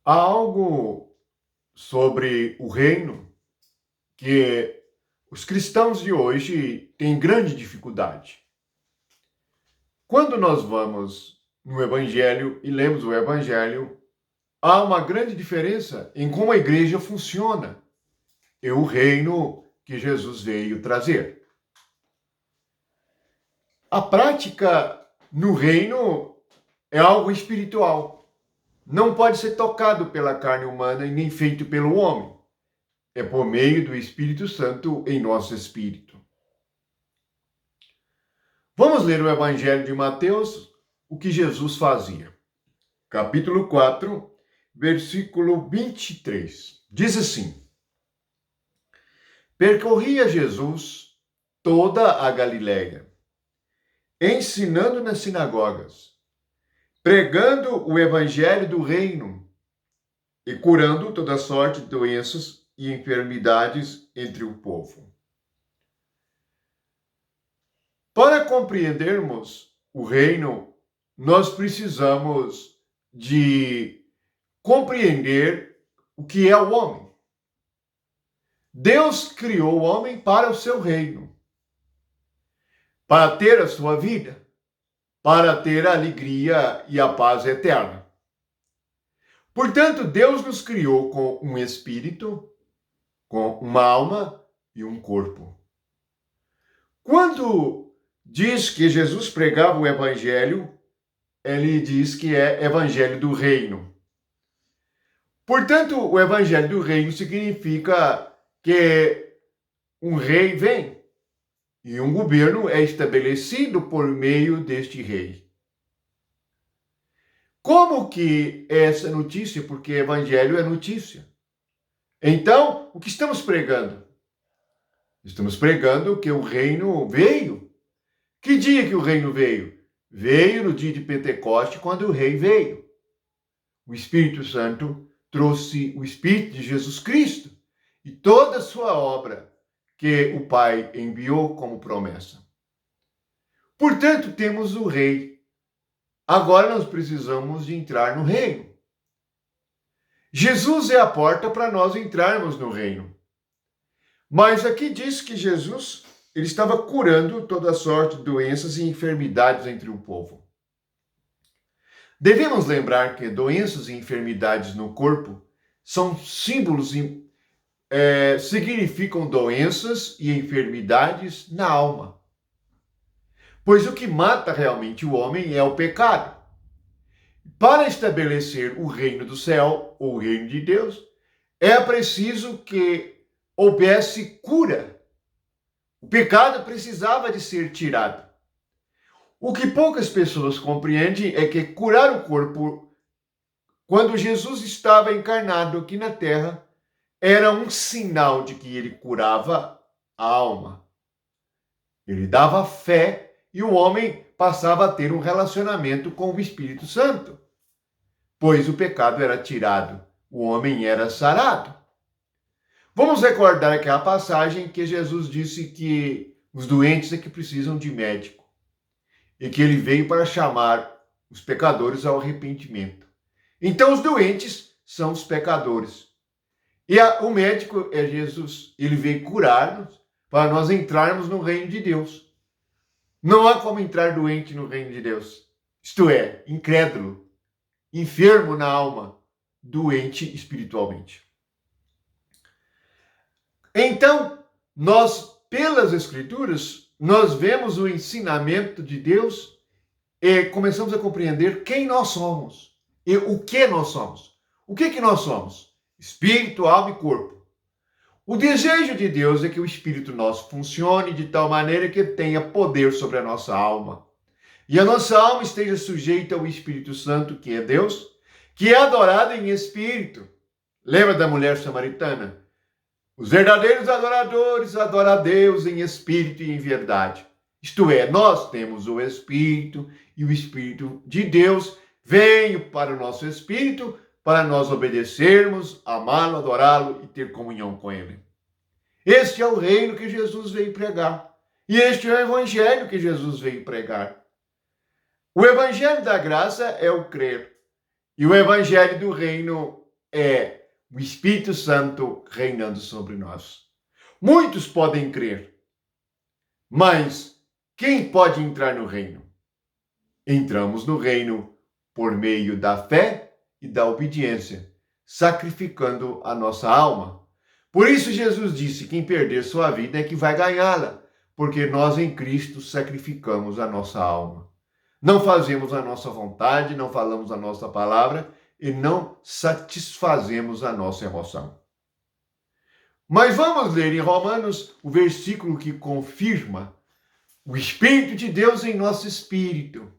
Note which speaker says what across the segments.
Speaker 1: Há algo sobre o reino que os cristãos de hoje têm grande dificuldade. Quando nós vamos no Evangelho e lemos o Evangelho, há uma grande diferença em como a igreja funciona e o reino que Jesus veio trazer. A prática no reino é algo espiritual. Não pode ser tocado pela carne humana e nem feito pelo homem. É por meio do Espírito Santo em nosso espírito. Vamos ler o Evangelho de Mateus, o que Jesus fazia. Capítulo 4, versículo 23. Diz assim: Percorria Jesus toda a Galiléia, ensinando nas sinagogas, pregando o evangelho do reino e curando toda sorte de doenças e enfermidades entre o povo. Para compreendermos o reino, nós precisamos de compreender o que é o homem. Deus criou o homem para o seu reino, para ter a sua vida, para ter a alegria e a paz eterna. Portanto, Deus nos criou com um espírito, com uma alma e um corpo. Quando diz que Jesus pregava o evangelho, ele diz que é evangelho do reino. Portanto, o evangelho do reino significa que um rei vem e um governo é estabelecido por meio deste rei. Como que é essa notícia? Porque evangelho é notícia. Então, o que estamos pregando? Estamos pregando que o reino veio. Que dia que o reino veio? Veio no dia de Pentecoste, quando o rei veio. O Espírito Santo trouxe o Espírito de Jesus Cristo e toda a sua obra que o Pai enviou como promessa. Portanto, temos o rei. Agora nós precisamos de entrar no reino. Jesus é a porta para nós entrarmos no reino. Mas aqui diz que Jesus ele estava curando toda sorte de doenças e enfermidades entre o povo. Devemos lembrar que doenças e enfermidades no corpo são símbolos, significam doenças e enfermidades na alma. Pois o que mata realmente o homem é o pecado. Para estabelecer o reino do céu, ou o reino de Deus, é preciso que houvesse cura. O pecado precisava de ser tirado. O que poucas pessoas compreendem é que curar o corpo, quando Jesus estava encarnado aqui na terra, era um sinal de que ele curava a alma. Ele dava fé e o homem passava a ter um relacionamento com o Espírito Santo, pois o pecado era tirado, o homem era sarado. Vamos recordar aquela passagem que Jesus disse que os doentes é que precisam de médico e que ele veio para chamar os pecadores ao arrependimento. Então os doentes são os pecadores. E o médico é Jesus. Ele veio curar-nos para nós entrarmos no reino de Deus. Não há como entrar doente no reino de Deus. Isto é, incrédulo, enfermo na alma, doente espiritualmente. Então, nós, pelas Escrituras, nós vemos o ensinamento de Deus e começamos a compreender quem nós somos e o que nós somos. O que nós somos? Espírito, alma e corpo. O desejo de Deus é que o espírito nosso funcione de tal maneira que tenha poder sobre a nossa alma. E a nossa alma esteja sujeita ao Espírito Santo, que é Deus, que é adorado em espírito. Lembra da mulher samaritana? Os verdadeiros adoradores adoram a Deus em espírito e em verdade. Isto é, nós temos o Espírito e o Espírito de Deus veio para o nosso espírito para nós obedecermos, amá-lo, adorá-lo e ter comunhão com ele. Este é o reino que Jesus veio pregar. E este é o evangelho que Jesus veio pregar. O evangelho da graça é o crer. E o evangelho do reino é o Espírito Santo reinando sobre nós. Muitos podem crer, mas quem pode entrar no reino? Entramos no reino por meio da fé e da obediência, sacrificando a nossa alma. Por isso Jesus disse: quem perder sua vida é que vai ganhá-la, porque nós em Cristo sacrificamos a nossa alma. Não fazemos a nossa vontade, não falamos a nossa palavra e não satisfazemos a nossa emoção. Mas vamos ler em Romanos o versículo que confirma o Espírito de Deus em nosso espírito.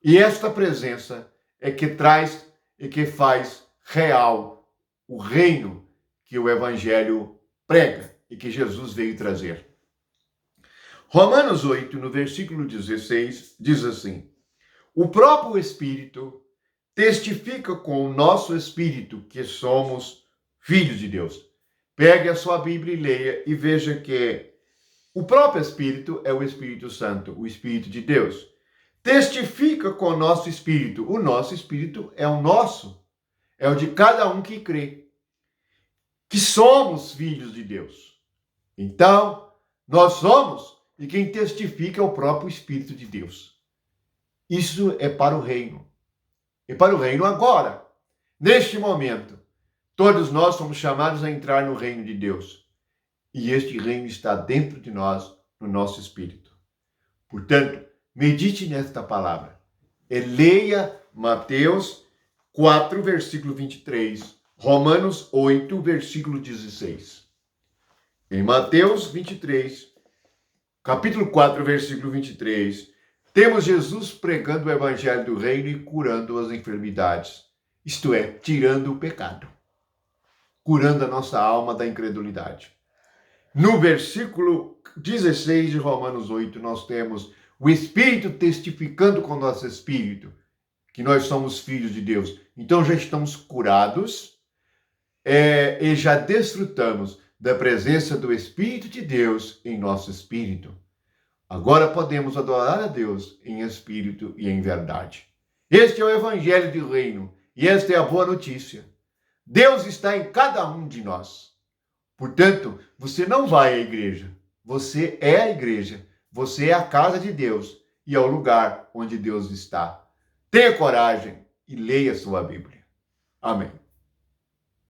Speaker 1: E esta presença é que traz e que faz real o reino que o Evangelho prega e que Jesus veio trazer. Romanos 8, no versículo 16, diz assim: o próprio Espírito testifica com o nosso espírito que somos filhos de Deus. Pegue a sua Bíblia e leia e veja que o próprio Espírito é o Espírito Santo, o Espírito de Deus. Testifica com o nosso espírito. O nosso espírito é o nosso, é o de cada um que crê, que somos filhos de Deus. Então, nós somos, e quem testifica é o próprio Espírito de Deus. Isso é para o reino. E para o reino agora, neste momento. Todos nós somos chamados a entrar no reino de Deus. E este reino está dentro de nós, no nosso espírito. Portanto, medite nesta palavra. E leia Mateus 4, versículo 23. Romanos 8, versículo 16. Em Mateus 23, capítulo 4, versículo 23, temos Jesus pregando o evangelho do reino e curando as enfermidades. Isto é, tirando o pecado. Curando a nossa alma da incredulidade. No versículo 16 de Romanos 8, nós temos o Espírito testificando com o nosso espírito que nós somos filhos de Deus. Então já estamos curados e já desfrutamos da presença do Espírito de Deus em nosso espírito. Agora podemos adorar a Deus em espírito e em verdade. Este é o Evangelho do Reino e esta é a boa notícia. Deus está em cada um de nós. Portanto, você não vai à igreja. Você é a igreja. Você é a casa de Deus e é o lugar onde Deus está. Tenha coragem e leia sua Bíblia. Amém.